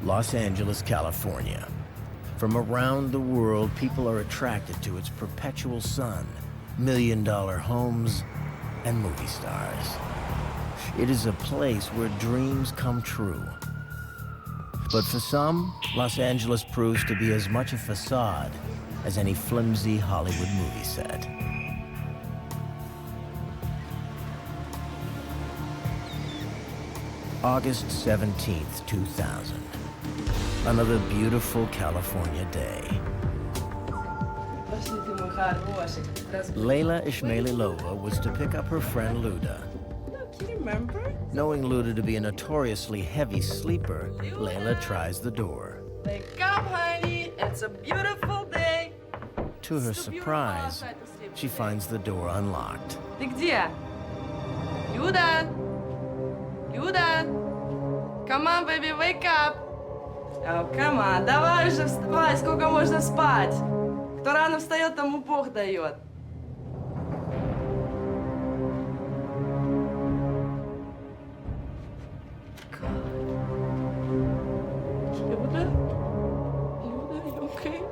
Los Angeles, California. From around the world, people are attracted to its perpetual sun, million-dollar homes, and movie stars. It is a place where dreams come true. But for some, Los Angeles proves to be as much a facade as any flimsy Hollywood movie set. August 17th, 2000. Another beautiful California day. Layla Ishmailova was to pick up her friend Luda. Do you remember? Knowing Luda to be a notoriously heavy sleeper, Layla tries the door. Wake up, honey. It's a beautiful day. To her surprise, she finds the door unlocked. Ты где? Люда? Люда? Come on, baby, wake up. Oh, come on. Давай уже вставай. Сколько можно спать? Кто рано встает, тому Бог дает. Люда? Люda, you okay?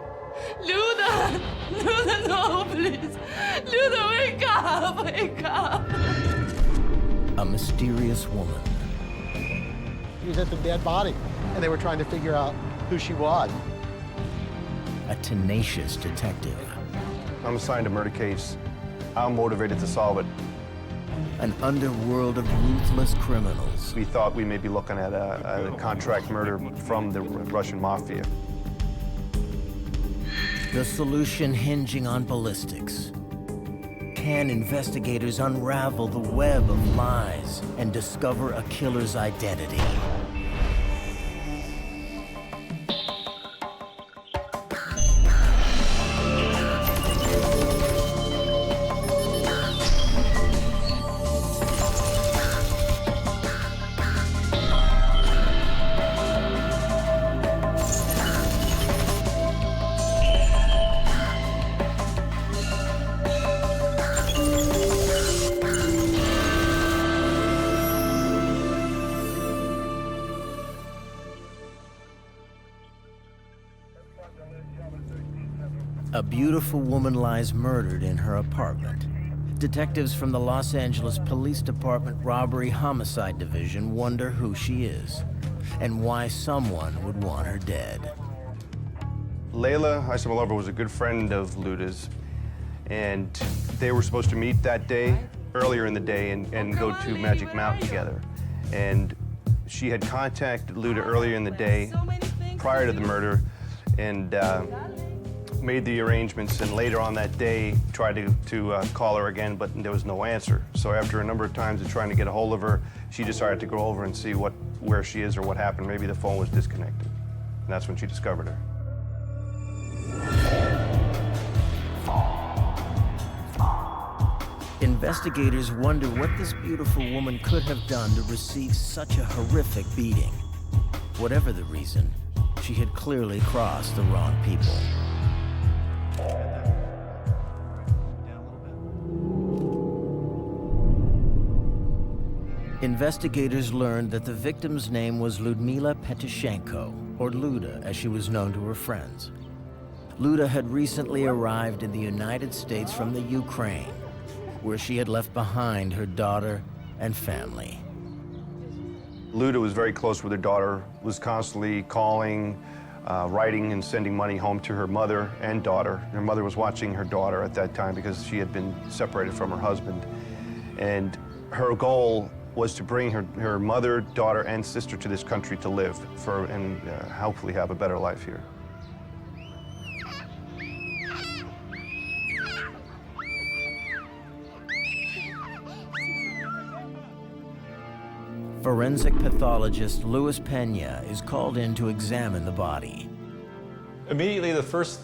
Люда! Люда, no, please. Люда, wake up! Wake up! A mysterious woman. She was at the dead body, and they were trying to figure out who she was. A tenacious detective. I'm assigned a murder case. I'm motivated to solve it. An underworld of ruthless criminals. We thought we may be looking at a contract murder from the Russian Mafia. The solution hinging on ballistics. Can investigators unravel the web of lies and discover a killer's identity? A beautiful woman lies murdered in her apartment. Detectives from the Los Angeles Police Department Robbery Homicide Division wonder who she is and why someone would want her dead. Layla Ishmailova was a good friend of Luda's, and they were supposed to meet that day, earlier in the day, and go to Magic Mountain together. And she had contacted Luda earlier in the day, prior to the murder, and made the arrangements, and later on that day tried to call her again, but there was no answer. So after a number of times of trying to get a hold of her, she decided to go over and see where she is or what happened. Maybe the phone was disconnected. And that's when she discovered her. Investigators wonder what this beautiful woman could have done to receive such a horrific beating. Whatever the reason, she had clearly crossed the wrong people. Investigators learned that the victim's name was Luda Petashanko, or Luda as she was known to her friends. Luda had recently arrived in the United States from the Ukraine, where she had left behind her daughter and family. Luda was very close with her daughter, was constantly calling, writing and sending money home to her mother and daughter. Her mother was watching her daughter at that time because she had been separated from her husband. And her goal was to bring her mother, daughter, and sister to this country to live and hopefully have a better life here. Forensic pathologist Luis Pena is called in to examine the body. Immediately, the first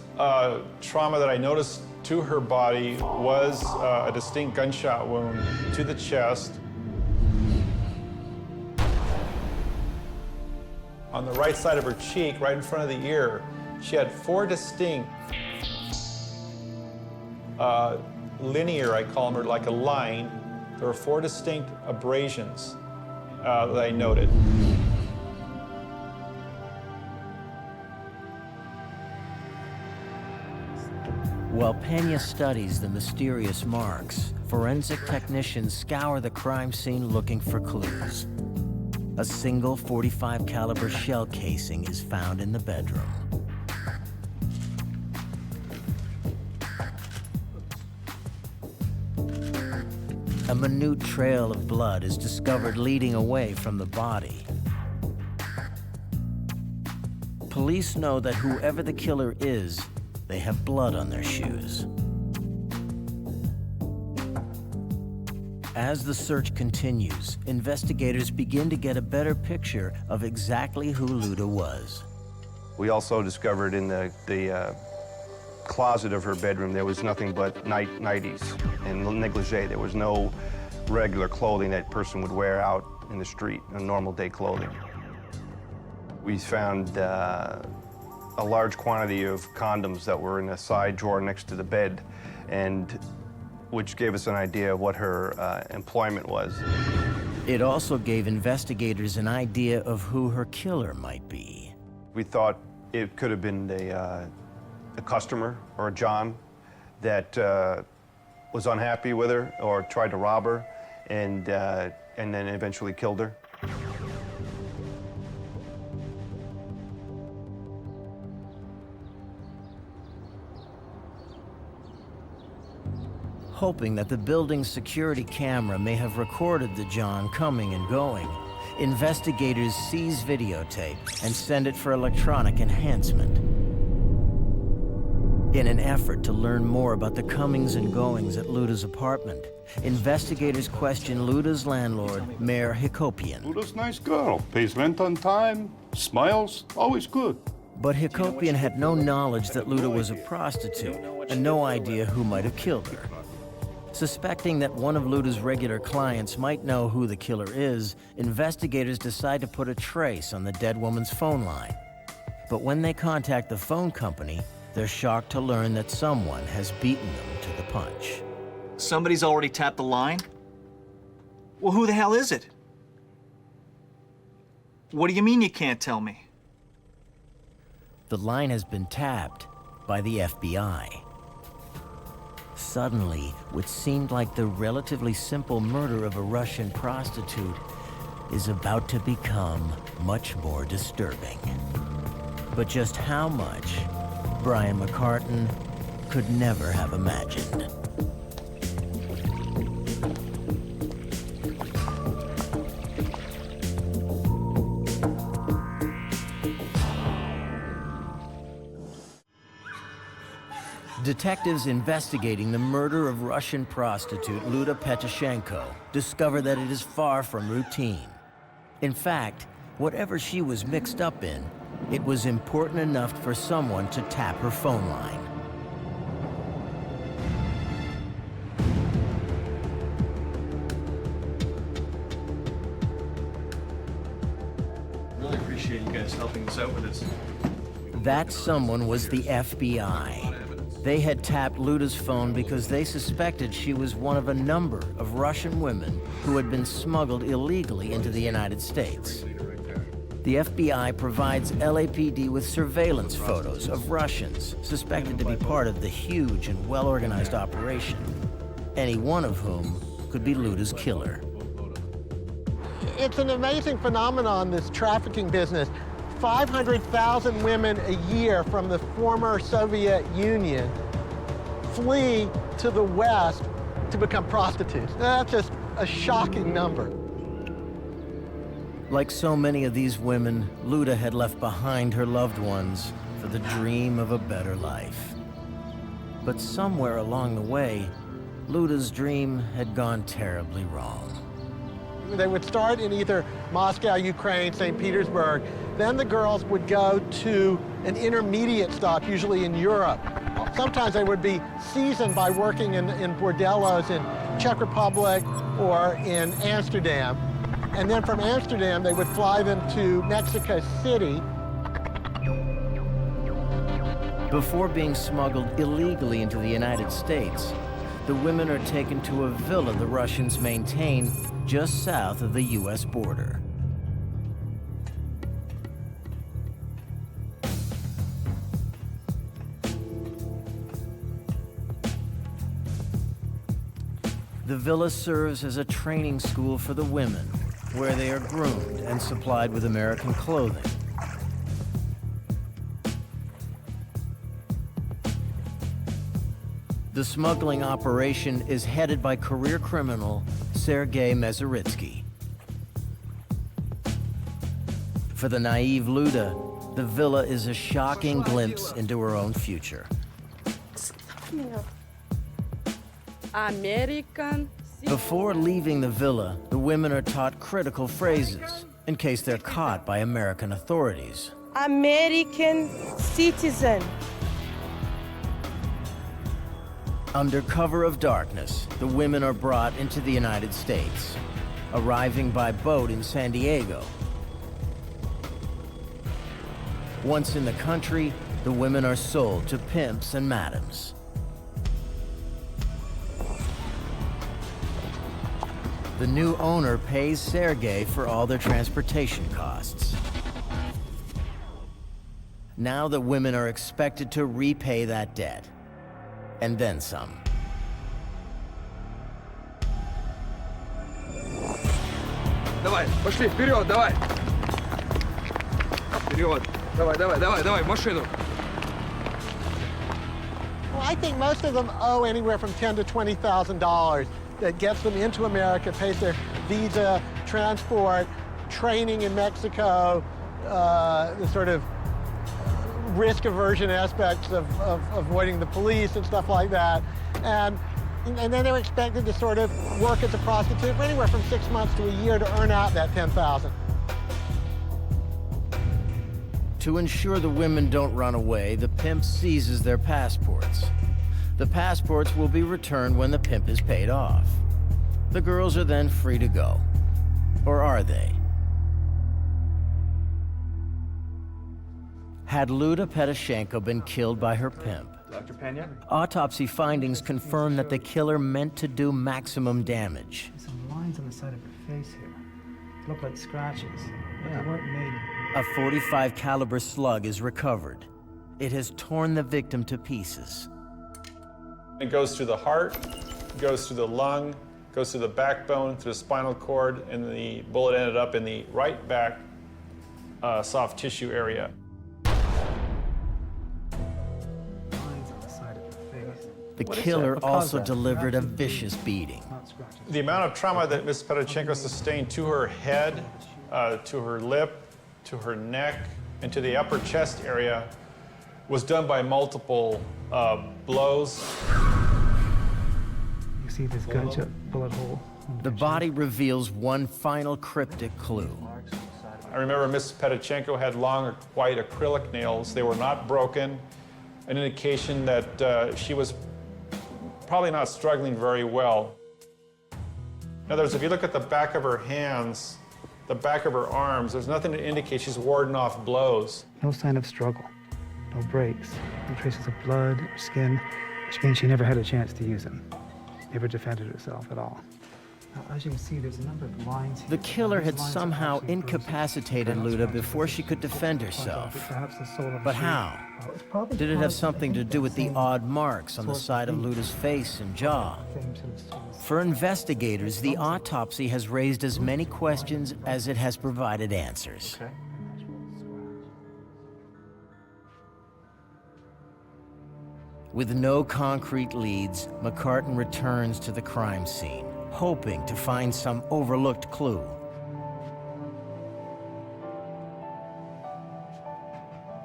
trauma that I noticed to her body was a distinct gunshot wound to the chest. On the right side of her cheek, right in front of the ear, she had 4 distinct linear, I call them, or like a line. There were 4 distinct abrasions that I noted. While Pena studies the mysterious marks, forensic technicians scour the crime scene looking for clues. A single .45 caliber shell casing is found in the bedroom. A minute trail of blood is discovered leading away from the body. Police know that whoever the killer is, they have blood on their shoes. As the search continues, investigators begin to get a better picture of exactly who Luda was. We also discovered in the closet of her bedroom there was nothing but nighties and negligee. There was no regular clothing that person would wear out in the street, normal day clothing. We found a large quantity of condoms that were in a side drawer next to the bed, and which gave us an idea of what her employment was. It also gave investigators an idea of who her killer might be. We thought it could have been a customer or a John that was unhappy with her or tried to rob her and then eventually killed her. Hoping that the building's security camera may have recorded the John coming and going, investigators seize videotape and send it for electronic enhancement. In an effort to learn more about the comings and goings at Luda's apartment, investigators question Luda's landlord, Mayor Hakopian. Luda's a nice girl, pays rent on time, smiles, always good. But Hakopian had no knowledge that Luda was a prostitute and no idea who might have killed her. Suspecting that one of Luda's regular clients might know who the killer is, investigators decide to put a trace on the dead woman's phone line. But when they contact the phone company, they're shocked to learn that someone has beaten them to the punch. Somebody's already tapped the line? Well, who the hell is it? What do you mean you can't tell me? The line has been tapped by the FBI. Suddenly, what seemed like the relatively simple murder of a Russian prostitute is about to become much more disturbing. But just how much, Brian McCartan could never have imagined. Detectives investigating the murder of Russian prostitute Luda Petashanko discover that it is far from routine. In fact, whatever she was mixed up in, it was important enough for someone to tap her phone line. Really appreciate you guys helping us out with this. That someone was the FBI. They had tapped Luda's phone because they suspected she was one of a number of Russian women who had been smuggled illegally into the United States. The FBI provides LAPD with surveillance photos of Russians suspected to be part of the huge and well-organized operation, any one of whom could be Luda's killer. It's an amazing phenomenon, this trafficking business. 500,000 women a year from the former Soviet Union flee to the West to become prostitutes. That's just a shocking number. Like so many of these women, Luda had left behind her loved ones for the dream of a better life. But somewhere along the way, Luda's dream had gone terribly wrong. They would start in either Moscow, Ukraine, St. Petersburg. Then the girls would go to an intermediate stop, usually in Europe. Sometimes they would be seasoned by working in bordellos in Czech Republic or in Amsterdam. And then from Amsterdam, they would fly them to Mexico City. Before being smuggled illegally into the United States, the women are taken to a villa the Russians maintain just south of the U.S. border. The villa serves as a training school for the women, where they are groomed and supplied with American clothing. The smuggling operation is headed by career criminal Sergei Mezaritsky. For the naive Luda, the villa is a shocking glimpse into her own future. American. Before leaving the villa, the women are taught critical phrases in case they're caught by American authorities. American citizen. Under cover of darkness, the women are brought into the United States, arriving by boat in San Diego. Once in the country, the women are sold to pimps and madams. The new owner pays Sergei for all their transportation costs. Now the women are expected to repay that debt. And then some. Давай, пошли, вперед, давай! Вперед! Давай, давай, давай, давай, в машину! Well, I think most of them owe anywhere from $10,000 to $20,000 that gets them into America, pays their visa, transport, training in Mexico, the sort of risk aversion aspects of avoiding the police and stuff like that. And then they were expected to sort of work as a prostitute for anywhere from 6 months to a year to earn out that $10,000. To ensure the women don't run away, the pimp seizes their passports. The passports will be returned when the pimp is paid off. The girls are then free to go. Or are they? Had Luda Petashanko been killed by her pimp? Dr. Pena? Autopsy findings confirm that the killer meant to do maximum damage. There's some lines on the side of her face here. Look like scratches, but they weren't made. A .45 caliber slug is recovered. It has torn the victim to pieces. It goes through the heart, goes through the lung, goes through the backbone, through the spinal cord, and the bullet ended up in the right back soft tissue area. The killer also delivered a vicious beating. The amount of trauma that Ms. Petashanko sustained to her head, to her lip, to her neck, and to the upper chest area was done by multiple blows. You see this gunshot bullet hole. The body reveals one final cryptic clue. I remember Ms. Petashanko had long white acrylic nails. They were not broken, an indication that she was probably not struggling very well. In other words, if you look at the back of her hands, the back of her arms, there's nothing to indicate she's warding off blows. No sign of struggle, no breaks, no traces of blood or skin, which means she never had a chance to use them. Never defended herself at all. Now, as you can see, there's a number of lines here. The killer had These lines are somehow actually incapacitated bruises. Luda before she could defend herself. Perhaps the sole of a But shoe. how? It's probably Did it have caused, I something to think, do with the same odd marks on the sort of side of beat. Luda's face and jaw? Same sort of soles. For investigators, the autopsy has raised as many questions as it has provided answers. Okay. With no concrete leads, McCartan returns to the crime scene, hoping to find some overlooked clue.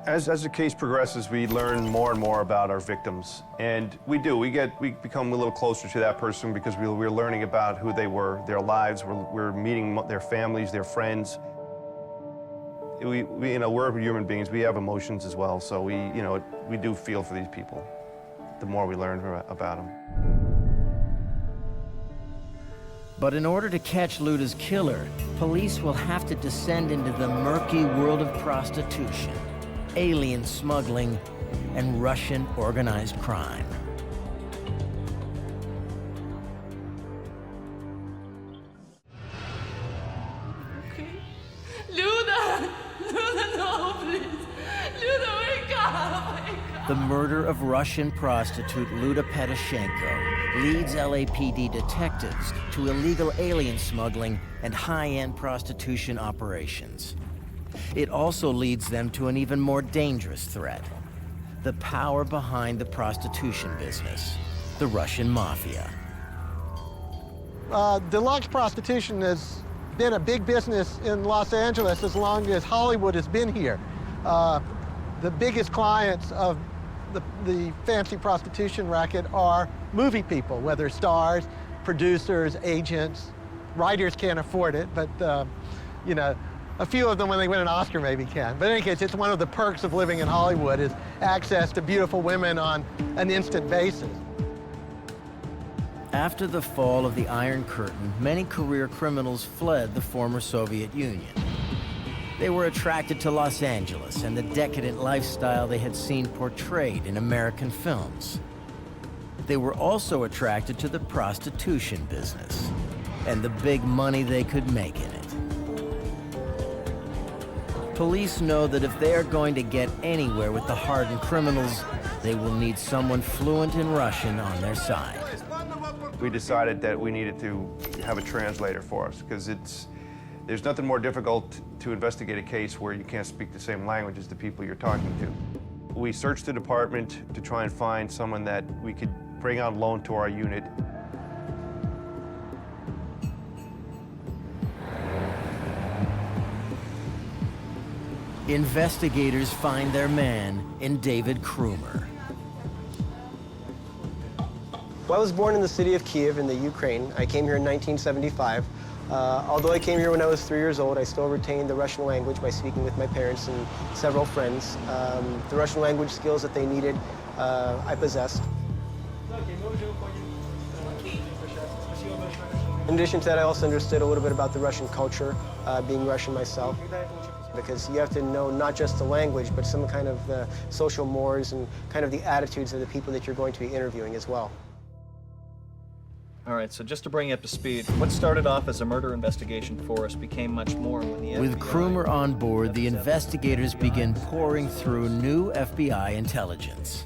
As the case progresses, we learn more and more about our victims, and we become a little closer to that person because we're learning about who they were, their lives. We're meeting their families, their friends. We're human beings. We have emotions as well, so we do feel for these people. The more we learn about them. But in order to catch Luda's killer, police will have to descend into the murky world of prostitution, alien smuggling, and Russian organized crime. Luda! Luda, no, please! Luda, wake up! Wake up! The murder of Russian prostitute Luda Petashanko leads LAPD detectives to illegal alien smuggling and high-end prostitution operations. It also leads them to an even more dangerous threat: the power behind the prostitution business, the Russian Mafia. Deluxe prostitution has been a big business in Los Angeles as long as Hollywood has been here. The biggest clients of the fancy prostitution racket are movie people, whether stars, producers, agents. Writers can't afford it, but you know, a few of them, when they win an Oscar, maybe can. But in any case, it's one of the perks of living in Hollywood is access to beautiful women on an instant basis. After the fall of the Iron Curtain, many career criminals fled the former Soviet Union. They were attracted to Los Angeles and the decadent lifestyle they had seen portrayed in American films. They were also attracted to the prostitution business and the big money they could make in it. Police know that if they are going to get anywhere with the hardened criminals, they will need someone fluent in Russian on their side. We decided that we needed to have a translator for us, because there's nothing more difficult to investigate a case where you can't speak the same language as the people you're talking to. We searched the department to try and find someone that we could bring on loan to our unit. Investigators find their man in David Krumer. Well, I was born in the city of Kiev in the Ukraine. I came here in 1975. Although I came here when I was 3 years old, I still retained the Russian language by speaking with my parents and several friends. The Russian language skills that they needed, I possessed. In addition to that, I also understood a little bit about the Russian culture, being Russian myself, because you have to know not just the language, but some kind of social mores and kind of the attitudes of the people that you're going to be interviewing as well. All right, so just to bring you up to speed, what started off as a murder investigation for us became much more when the With Krumer on board, the investigators begin pouring through new FBI intelligence.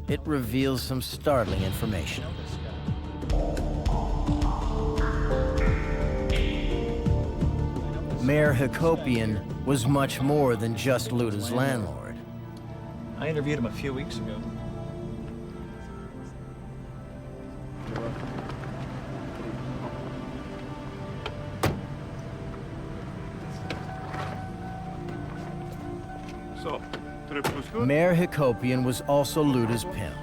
It reveals some startling information. Mayor Hakopian was much more than just Luda's landlord. I interviewed him a few weeks ago. Mayor Hakopian was also Luda's pimp,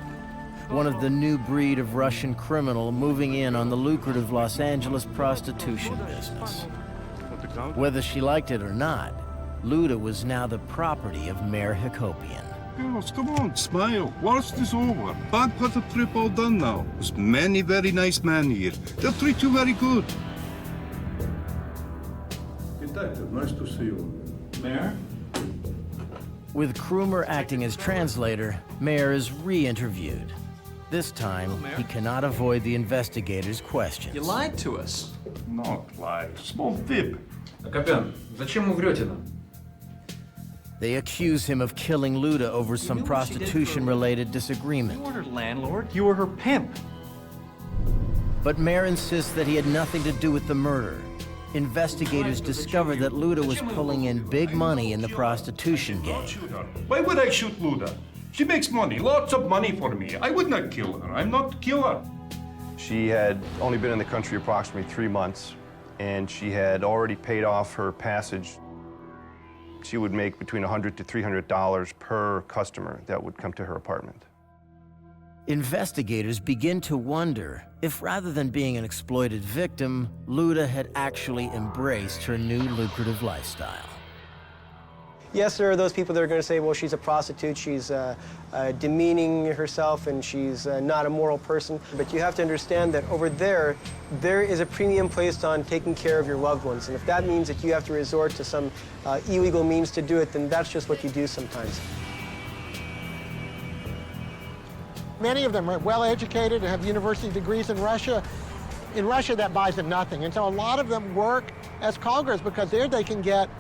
one of the new breed of Russian criminal moving in on the lucrative Los Angeles prostitution business. Whether she liked it or not, Luda was now the property of Mayor Hakopian. Girls, come on, smile. Worst is over. Bad part of trip all done now. There's many very nice men here. They'll treat you very good. Detective, nice to see you. Mayor? With Krumer acting as translator, Mayor is re-interviewed. This time, he cannot avoid the investigators' questions. You lied to us. Not lie. Small fib. Акопян, зачем вы врете нам? They accuse him of killing Luda over some prostitution-related disagreement. You weren't her landlord, you were her pimp. But Mayor insists that he had nothing to do with the murder. Investigators discover that Luda was pulling in big money in the prostitution game. Why would I shoot Luda? She makes money, lots of money for me. I would not kill her. I'm not a killer. She had only been in the country approximately 3 months, and she had already paid off her passage. She would make between $100 to $300 per customer that would come to her apartment. Investigators begin to wonder if, rather than being an exploited victim, Luda had actually embraced her new lucrative lifestyle. Yes, there are those people that are going to say, well, she's a prostitute, she's demeaning herself, and she's not a moral person. But you have to understand that over there is a premium placed on taking care of your loved ones. And if that means that you have to resort to some illegal means to do it, then that's just what you do sometimes. Many of them are well-educated and have university degrees in Russia. In Russia, that buys them nothing. And so a lot of them work as call girls because there they can get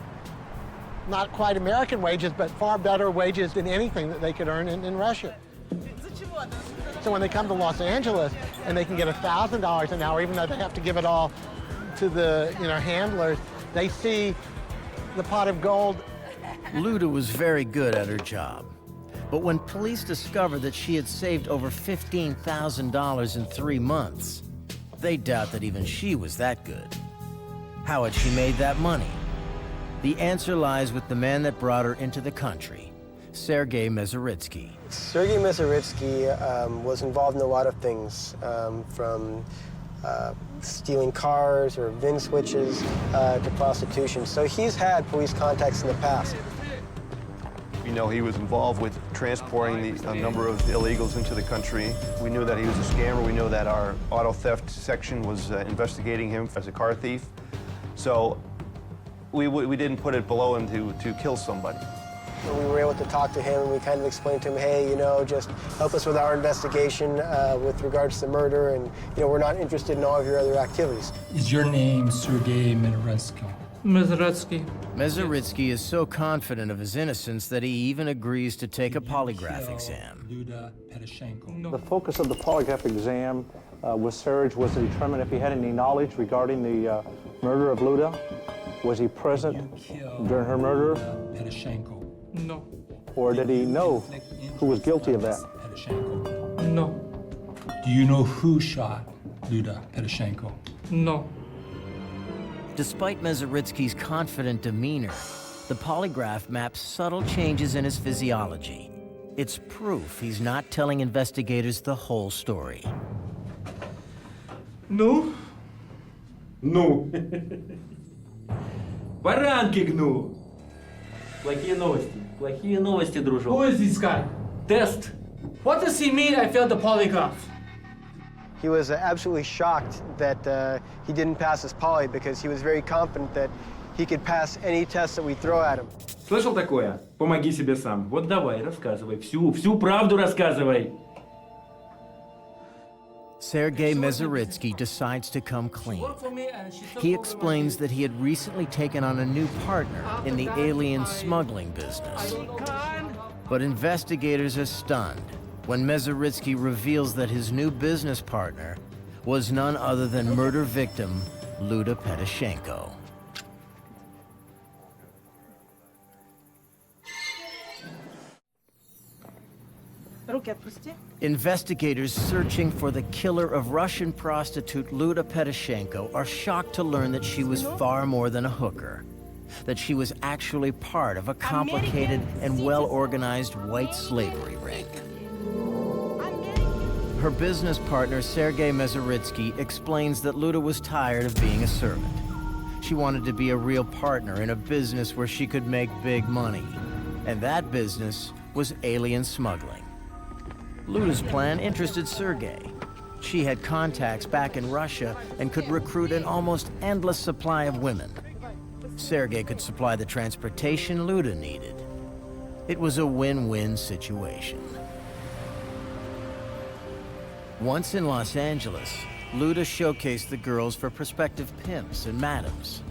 not quite American wages, but far better wages than anything that they could earn in Russia. So when they come to Los Angeles and they can get $1,000 an hour, even though they have to give it all to the handlers, they see the pot of gold. Luda was very good at her job. But when police discovered that she had saved over $15,000 in 3 months, they doubt that even she was that good. How had she made that money? The answer lies with the man that brought her into the country, Sergei Mezeritsky. Sergei Mezeritsky was involved in a lot of things, from stealing cars or VIN switches to prostitution. So he's had police contacts in the past. You know, he was involved with transporting a number of illegals into the country. We knew that he was a scammer. We knew that our auto theft section was investigating him as a car thief. So we didn't put it below him to kill somebody. We were able to talk to him, and we kind of explained to him, hey, just help us with our investigation with regards to murder, and, we're not interested in all of your other activities. Is your name Sergei Mezeritsky? Mezeritsky is so confident of his innocence that he even agrees to take a polygraph exam. Luda Petashanko. The focus of the polygraph exam with Serge was to determine if he had any knowledge regarding the murder of Luda. Was he present during her murder? Petashanko. No. Or did he know who was guilty of that? No. Do you know who shot Luda Petashanko? No. Despite Mezeritsky's confident demeanor, the polygraph maps subtle changes in his physiology. It's proof he's not telling investigators the whole story. Ну? Ну. Баранки гну. Плохие новости. Плохие новости, дружок. Who is this guy? Test. What does he mean I failed the polygraph? He was absolutely shocked that he didn't pass his poly because he was very confident that he could pass any test that we throw at him. Слышал такое? Помоги себе сам. Вот давай, рассказывай. Всю правду рассказывай. Sergei Mezeritsky decides to come clean. He explains that he had recently taken on a new partner in the alien smuggling business. But investigators are stunned when Mezeritsky reveals that his new business partner was none other than murder victim Luda Petashanko. Investigators searching for the killer of Russian prostitute Luda Petashanko are shocked to learn that she was far more than a hooker, that she was actually part of a complicated and well-organized white slavery ring. Her business partner, Sergei Mezeritsky, explains that Luda was tired of being a servant. She wanted to be a real partner in a business where she could make big money, and that business was alien smuggling. Luda's plan interested Sergei. She had contacts back in Russia and could recruit an almost endless supply of women. Sergei could supply the transportation Luda needed. It was a win-win situation. Once in Los Angeles, Luda showcased the girls for prospective pimps and madams.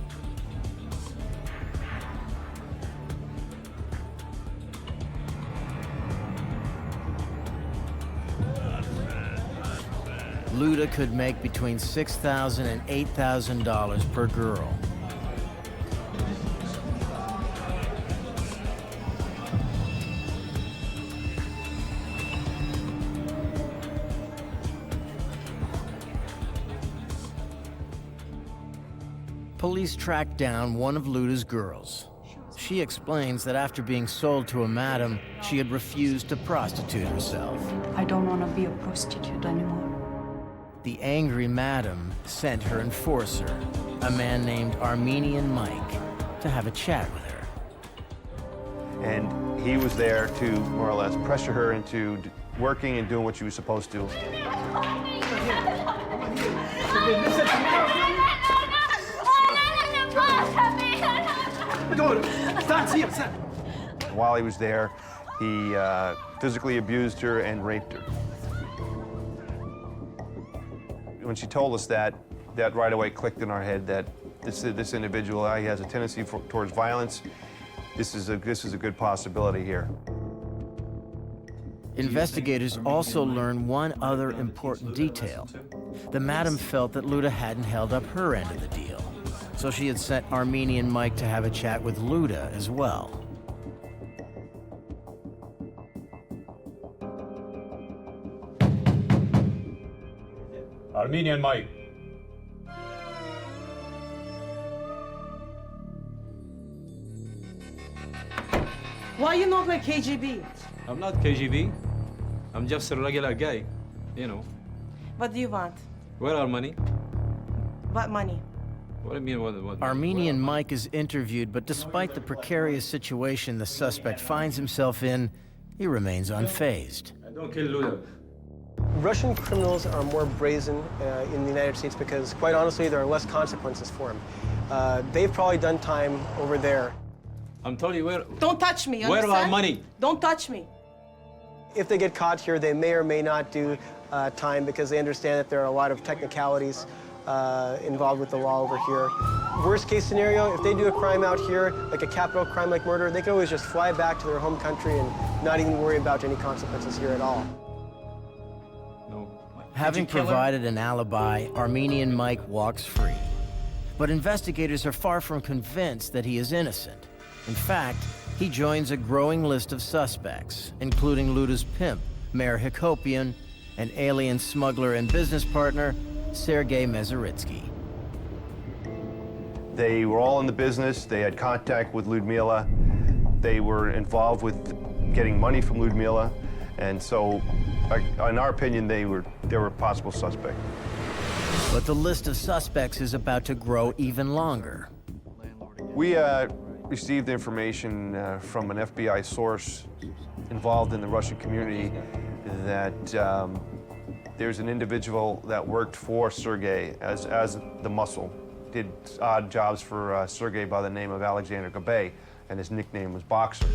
Luda could make between $6,000 and $8,000 per girl. Police tracked down one of Luda's girls. She explains that after being sold to a madam, she had refused to prostitute herself. I don't want to be a prostitute anymore. The angry madam sent her enforcer, a man named Armenian Mike, to have a chat with her. And he was there to more or less pressure her into working and doing what she was supposed to. While he was there, he physically abused her and raped her. When she told us that right away clicked in our head that this individual, he has a tendency towards violence, this is a good possibility here. Investigators also learn one other important detail. The madam felt that Luda hadn't held up her end of the deal, so she had sent Armenian Mike to have a chat with Luda as well. Armenian Mike. Why you not like KGB? I'm not KGB. I'm just a regular guy, you know. What do you want? Where are money? What money? What do you mean, what? Armenian Mike is interviewed, but despite the precarious situation the suspect finds himself in, he remains unfazed. I don't kill Luda. Russian criminals are more brazen in the United States because, quite honestly, there are less consequences for them. They've probably done time over there. I'm telling you where... Don't touch me, you Where understand? are money? Don't touch me. If they get caught here, they may or may not do time because they understand that there are a lot of technicalities involved with the law over here. Worst case scenario, if they do a crime out here, like a capital crime like murder, they can always just fly back to their home country and not even worry about any consequences here at all. Having provided an alibi, Armenian Mike walks free. But investigators are far from convinced that he is innocent. In fact, he joins a growing list of suspects, including Luda's pimp, Mayor Hakopian, and alien smuggler and business partner, Sergei Mezeritsky. They were all in the business. They had contact with Ludmila. They were involved with getting money from Ludmila. And so, in our opinion, they were a possible suspect. But the list of suspects is about to grow even longer. We received information from an FBI source involved in the Russian community that there's an individual that worked for Sergei as the muscle, did odd jobs for Sergei by the name of Alexander Gabay, and his nickname was Boxer.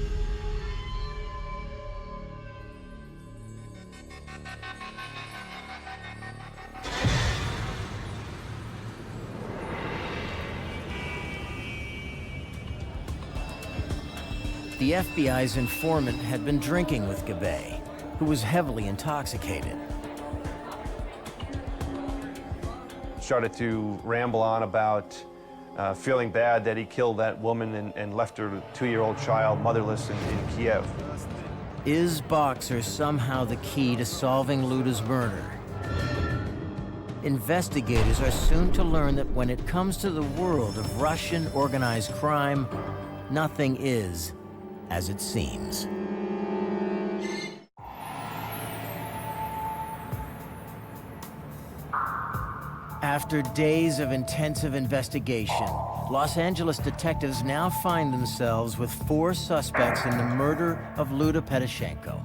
The FBI's informant had been drinking with Gabay, who was heavily intoxicated. Started to ramble on about feeling bad that he killed that woman and left her 2-year-old child motherless in Kiev. Is Boxer somehow the key to solving Luda's murder? Investigators are soon to learn that when it comes to the world of Russian organized crime, nothing is as it seems. After days of intensive investigation, Los Angeles detectives now find themselves with 4 suspects in the murder of Luda Petashanko.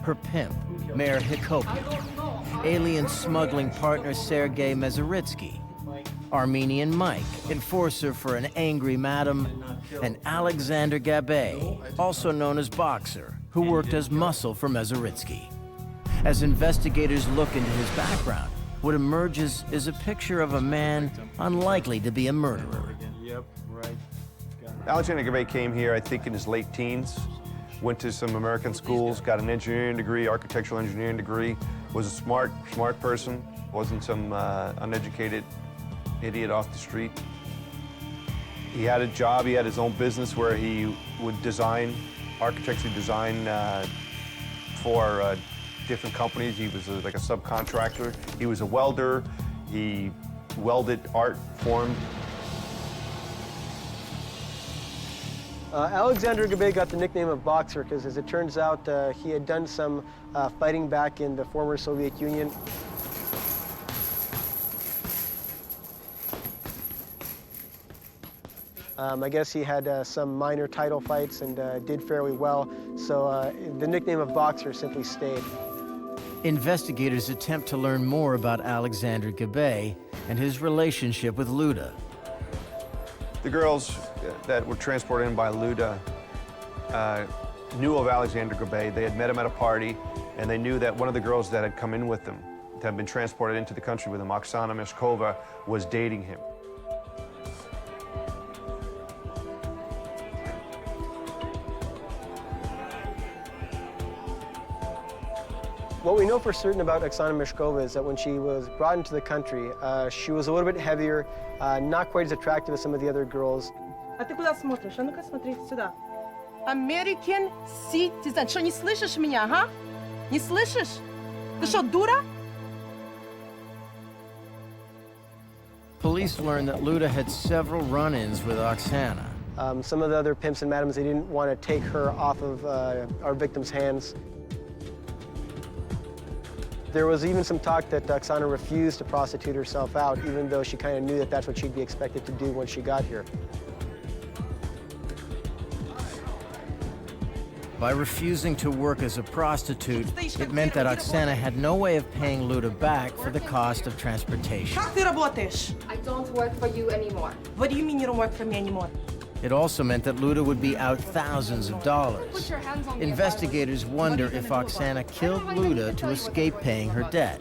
Her pimp, Mayor Hakopian, alien smuggling partner Sergei Mezeritsky, Armenian Mike, enforcer for an angry madam, and Alexander Gabay, also known as Boxer, who worked as muscle for Mezeritsky. As investigators look into his background, what emerges is a picture of a man unlikely to be a murderer. Yep, right. Alexander Gabay came here, I think, in his late teens, went to some American schools, got an engineering degree, architectural engineering degree, was a smart person, wasn't some uneducated idiot off the street. He had a job, he had his own business where he would design, architecture design for different companies. He was like a subcontractor. He was a welder. He welded art for him. Alexander Gabay got the nickname of Boxer because, as it turns out, he had done some fighting back in the former Soviet Union. I guess he had some minor title fights and did fairly well, so the nickname of Boxer simply stayed. Investigators attempt to learn more about Alexander Gabay and his relationship with Luda. The girls that were transported in by Luda knew of Alexander Gabay. They had met him at a party, and they knew that one of the girls that had come in with them, that had been transported into the country with him, Oksana Meshkova, was dating him. What we know for certain about Oksana Meshkova is that when she was brought into the country, she was a little bit heavier, not quite as attractive as some of the other girls. А ты куда смотришь? А ну-ка смотри сюда. American citizen. Что, не слышишь меня, ага? Не слышишь? Ты что, дура? Police learned that Luda had several run-ins with Oksana. Some of the other pimps and madams, they didn't want to take her off of our victim's hands. There was even some talk that Oksana refused to prostitute herself out, even though she kind of knew that that's what she'd be expected to do when she got here. By refusing to work as a prostitute, it meant that Oksana had no way of paying Luda back for the cost of transportation. Как ты работаешь? I don't work for you anymore. What do you mean you don't work for me anymore? It also meant that Luda would be out thousands of dollars. Put your hands on me. Investigators wonder if Oksana killed Luda to escape paying her debt.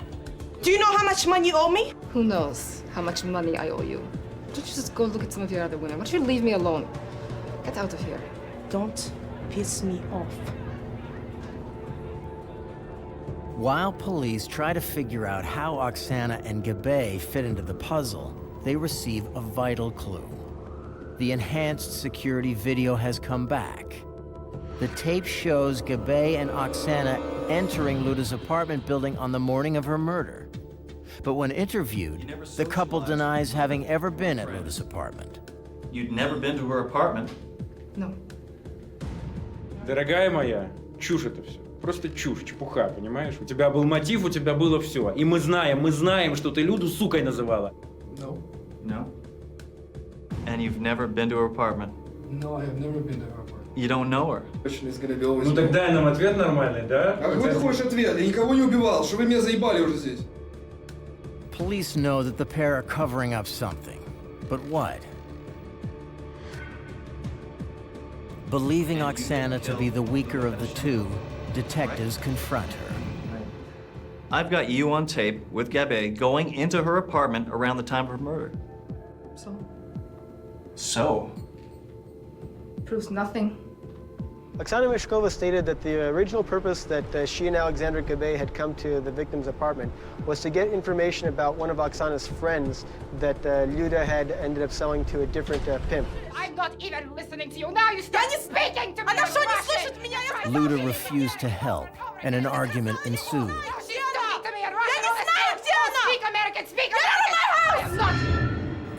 Do you know how much money you owe me? Who knows how much money I owe you? Why don't you just go look at some of your other women? Why don't you leave me alone? Get out of here. Don't piss me off. While police try to figure out how Oksana and Gabe fit into the puzzle, they receive a vital clue. The enhanced security video has come back. The tape shows Gabe and Oksana entering Luda's apartment building on the morning of her murder. But when interviewed, the couple denies having ever been at Luda's apartment. You'd never been to her apartment? No. Дорогая моя, чушь это все. Просто чушь, чепуха, понимаешь? У тебя был мотив, у тебя было все. И мы знаем, что ты Люду сукой называла. No. No? And you've never been to her apartment? No, I have never been to her apartment. You don't know her? Question is gonna be always Ну так дай нам ответ нормальный, да? А какой ты хочешь ответ? Я никого не убивал, что вы меня заебали уже здесь. Police know that the pair are covering up something. But what? Believing Oksana to be the weaker of the two, detectives confront her. I've got you on tape with Gabe going into her apartment around the time of her murder. So? So? Proves nothing. Oksana Meshkova stated that the original purpose that she and Alexandra Gabe had come to the victim's apartment was to get information about one of Oksana's friends that Luda had ended up selling to a different pimp. I'm not even listening to you. Now you start speaking to me. Она что, не слышит меня? Luda refused to help, and an argument ensued. Speak American, speak American. I am not.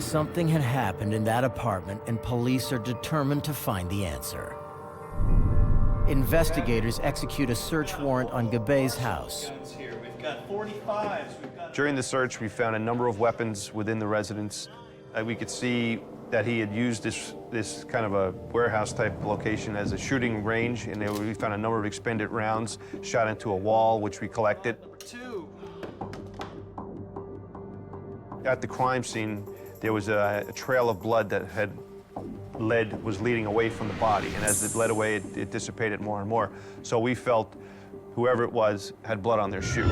Something had happened in that apartment, and police are determined to find the answer. Investigators execute a search warrant on Gabe's house. We've got 45s. During the search, we found a number of weapons within the residence. We could see that he had used this kind of a warehouse-type location as a shooting range, and we found a number of expended rounds shot into a wall, which we collected. At the crime scene, there was a trail of blood that was leading away from the body, and as it led away, it dissipated more and more. So we felt whoever it was had blood on their shoe.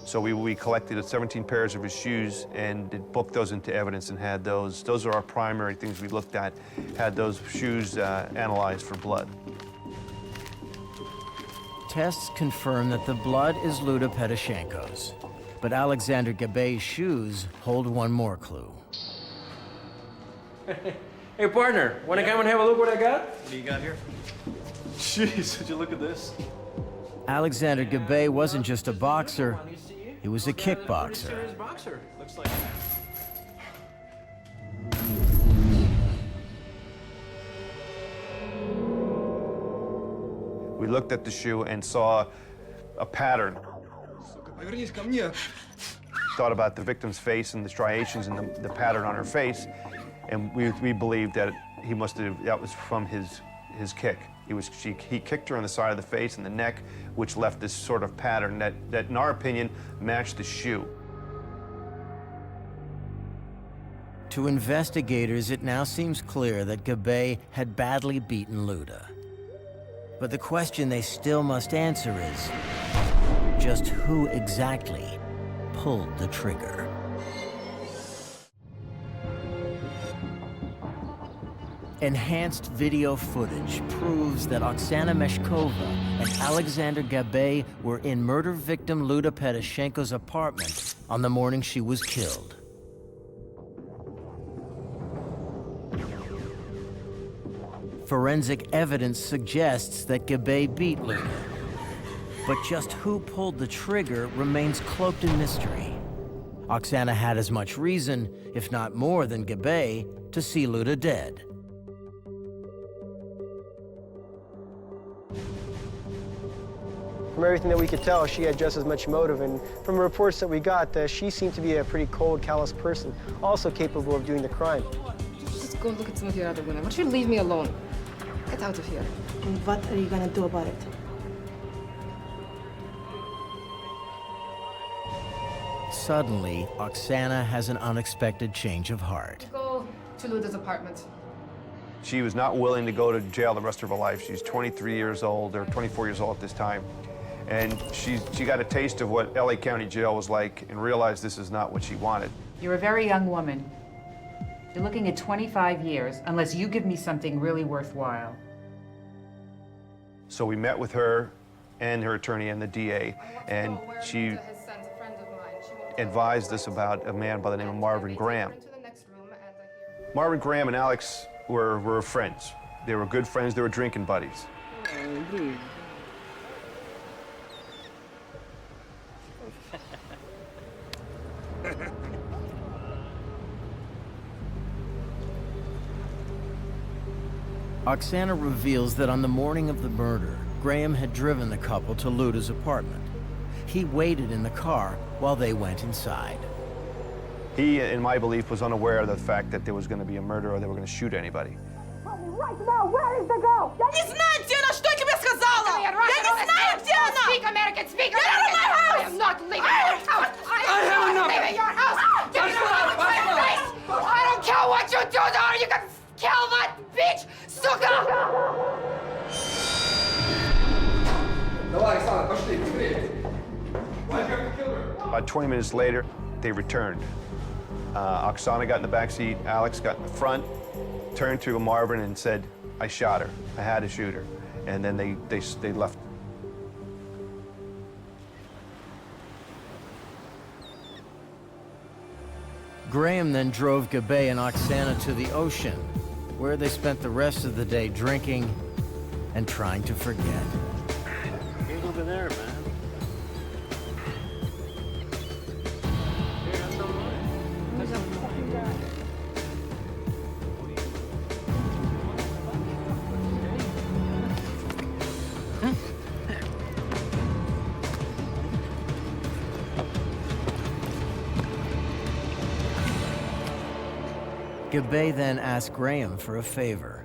So we collected 17 pairs of his shoes and booked those into evidence and had those. Those are our primary things we looked at, had those shoes analyzed for blood. Tests confirm that the blood is Luda Petashanko's. But Alexander Gabe's shoes hold one more clue. Hey, partner, wanna come and have a look what I got? What do you got here? Jeez, would you look at this? Alexander Gabe wasn't just a boxer, he was a kickboxer. Looks like. We looked at the shoe and saw a pattern. Повернись ко мне. Thought about the victim's face and the striations and the pattern on her face, and we believed that that was from his kick. He kicked her on the side of the face and the neck, which left this sort of pattern that in our opinion, matched the shoe. To investigators, it now seems clear that Gabe had badly beaten Luda. But the question they still must answer is, just who exactly pulled the trigger? Enhanced video footage proves that Oksana Meshkova and Alexander Gabay were in murder victim Luda Petashanko's apartment on the morning she was killed. Forensic evidence suggests that Gabay beat Luda, but just who pulled the trigger remains cloaked in mystery. Oksana had as much reason, if not more than Gabay, to see Luda dead. From everything that we could tell, she had just as much motive, and from the reports that we got, she seemed to be a pretty cold, callous person, also capable of doing the crime. Just go look at some of your other women. Why don't you leave me alone? Get out of here. And what are you gonna do about it? Suddenly, Oksana has an unexpected change of heart. Go to Luda's apartment. She was not willing to go to jail the rest of her life. She's 23 years old, or 24 years old at this time. And she got a taste of what LA County Jail was like and realized this is not what she wanted. You're a very young woman. You're looking at 25 years, unless you give me something really worthwhile. So we met with her and her attorney and the DA, and she advised us about a man by the name of Marvin Graham. Marvin Graham and Alex were friends. They were good friends, they were drinking buddies. Oksana reveals that on the morning of the murder, Graham had driven the couple to Luda's apartment. He waited in the car while they went inside. He, in my belief, was unaware of the fact that there was going to be a murder or they were going to shoot anybody. Right now, where is the girl? Я не знаю, где она, что я тебе сказала! Я не знаю, где она! Speak American, speak Get out of my house! I am not leaving your house! I am not leaving your house! Get out of my face! I don't care what you do to her! You can kill that bitch! Сука! Давай, Оксана, пошли, быстрее. About 20 minutes later, they returned. Oksana got in the back seat, Alex got in the front, turned to Marvin and said, I shot her. I had to shoot her. And then they left. Graham then drove Gabay and Oksana to the ocean, where they spent the rest of the day drinking and trying to forget. He's over there, man. Gabay then asked Graham for a favor.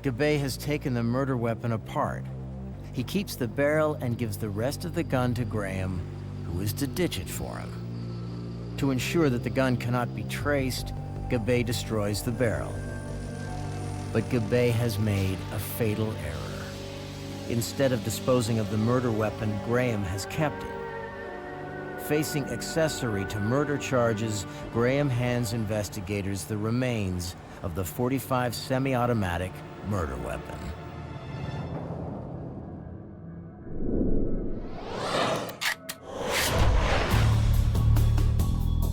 Gabay has taken the murder weapon apart. He keeps the barrel and gives the rest of the gun to Graham, who is to ditch it for him. To ensure that the gun cannot be traced, Gabay destroys the barrel. But Gabay has made a fatal error. Instead of disposing of the murder weapon, Graham has kept it. Facing accessory to murder charges, Graham hands investigators the remains of the .45 semi-automatic murder weapon.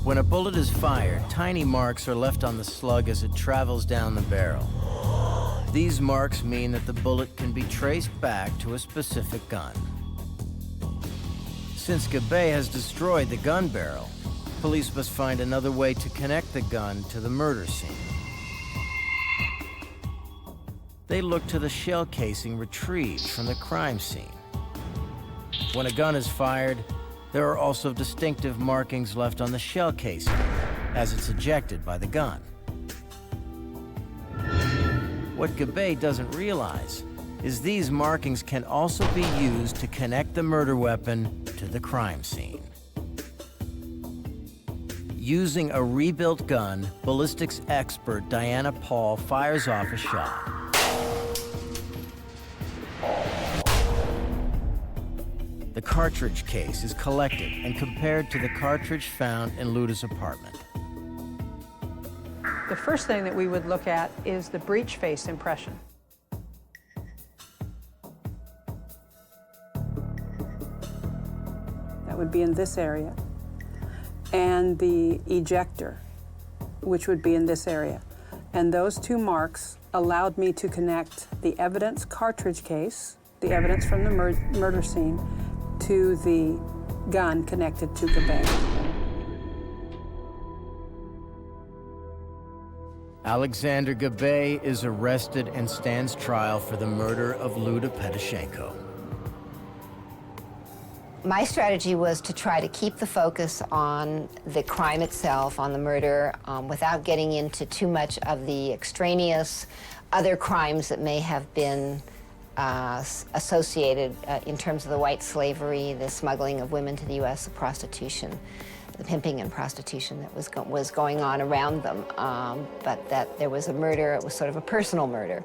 When a bullet is fired, tiny marks are left on the slug as it travels down the barrel. These marks mean that the bullet can be traced back to a specific gun. Since Gabay has destroyed the gun barrel, police must find another way to connect the gun to the murder scene. They look to the shell casing retrieved from the crime scene. When a gun is fired, there are also distinctive markings left on the shell casing as it's ejected by the gun. What Gabay doesn't realize is these markings can also be used to connect the murder weapon to the crime scene. Using a rebuilt gun, ballistics expert Diana Paul fires off a shot. The cartridge case is collected and compared to the cartridge found in Luda's apartment. The first thing that we would look at is the breech face impression. That would be in this area. And the ejector, which would be in this area. And those two marks allowed me to connect the evidence cartridge case, the evidence from the murder scene, to the gun connected to Gabay. Alexander Gabay is arrested and stands trial for the murder of Luda Petashanko. My strategy was to try to keep the focus on the crime itself, on the murder, without getting into too much of the extraneous other crimes that may have been associated in terms of the white slavery, the smuggling of women to the U.S., the prostitution, the pimping and prostitution that was going on around them, but that there was a murder. It was sort of a personal murder.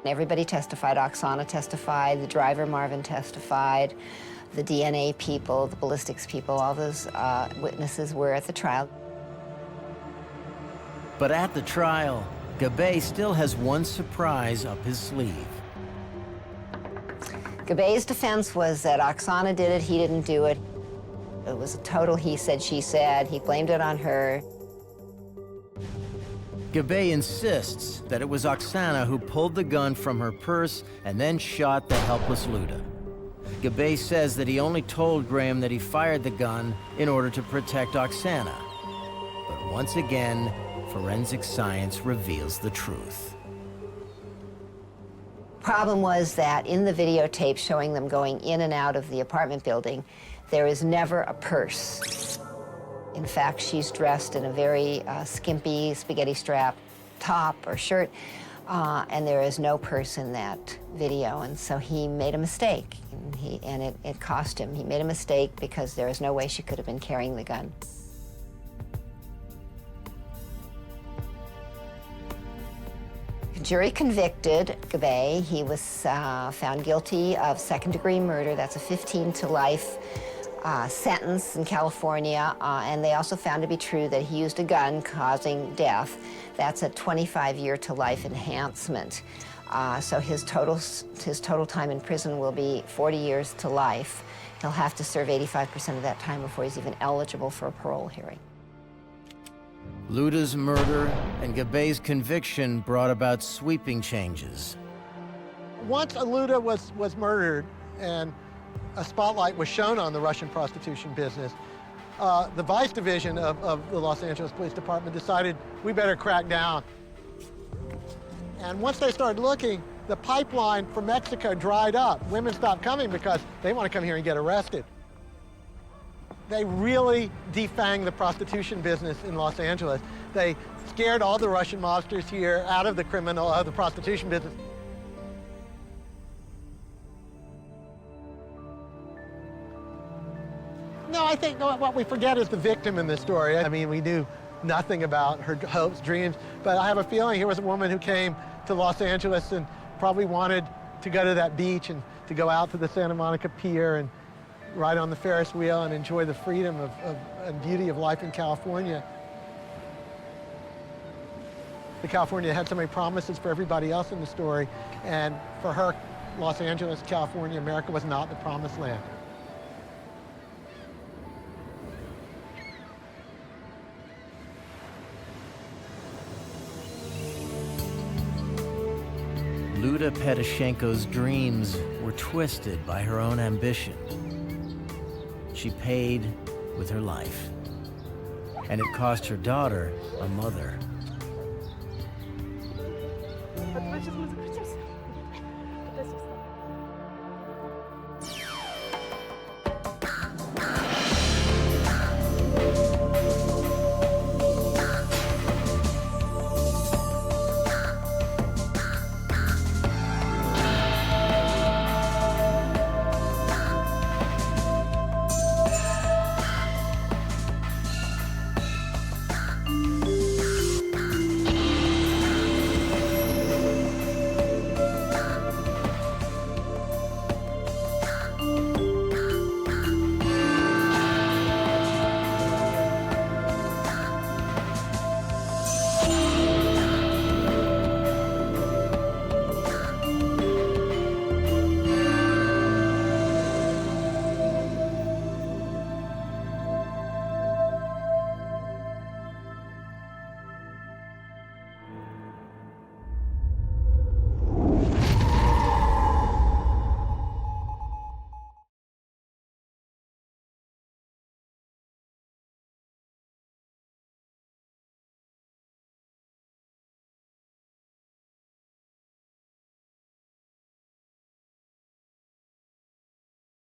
Everybody testified. Oksana testified, the driver Marvin testified, the DNA people, the ballistics people, all those witnesses were at the trial. But at the trial, Gabay still has one surprise up his sleeve. Gabay's defense was that Oksana did it, he didn't do it. It was a total he said, she said. He blamed it on her. Gabay insists that it was Oksana who pulled the gun from her purse and then shot the helpless Luda. Gabay says that he only told Graham that he fired the gun in order to protect Oksana. But once again, forensic science reveals the truth. Problem was that in the videotape showing them going in and out of the apartment building, there is never a purse. In fact, she's dressed in a very skimpy spaghetti strap top or shirt, and there is no purse in that video. And so he made a mistake, and it cost him. He made a mistake because there is no way she could have been carrying the gun. Jury convicted Gabay. He was found guilty of second-degree murder. That's a 15 to life sentence in California, and they also found to be true that he used a gun causing death. That's a 25-year to life enhancement. So his total time in prison will be 40 years to life. He'll have to serve 85% of that time before he's even eligible for a parole hearing. Luda's murder and Gabay's conviction brought about sweeping changes. Once Luda was murdered and a spotlight was shown on the Russian prostitution business, the Vice Division of the Los Angeles Police Department decided we better crack down. And once they started looking, the pipeline from Mexico dried up. Women stopped coming because they want to come here and get arrested. They really defanged the prostitution business in Los Angeles. They scared all the Russian mobsters here out of the prostitution business. No, I think what we forget is the victim in this story. I mean, we knew nothing about her hopes, dreams, but I have a feeling here was a woman who came to Los Angeles and probably wanted to go to that beach and to go out to the Santa Monica Pier and ride on the Ferris wheel and enjoy the freedom and beauty of life in California. California had so many promises for everybody else in the story, and for her, Los Angeles, California, America was not the promised land. Luda Petashanko's dreams were twisted by her own ambition. She paid with her life, and it cost her daughter a mother.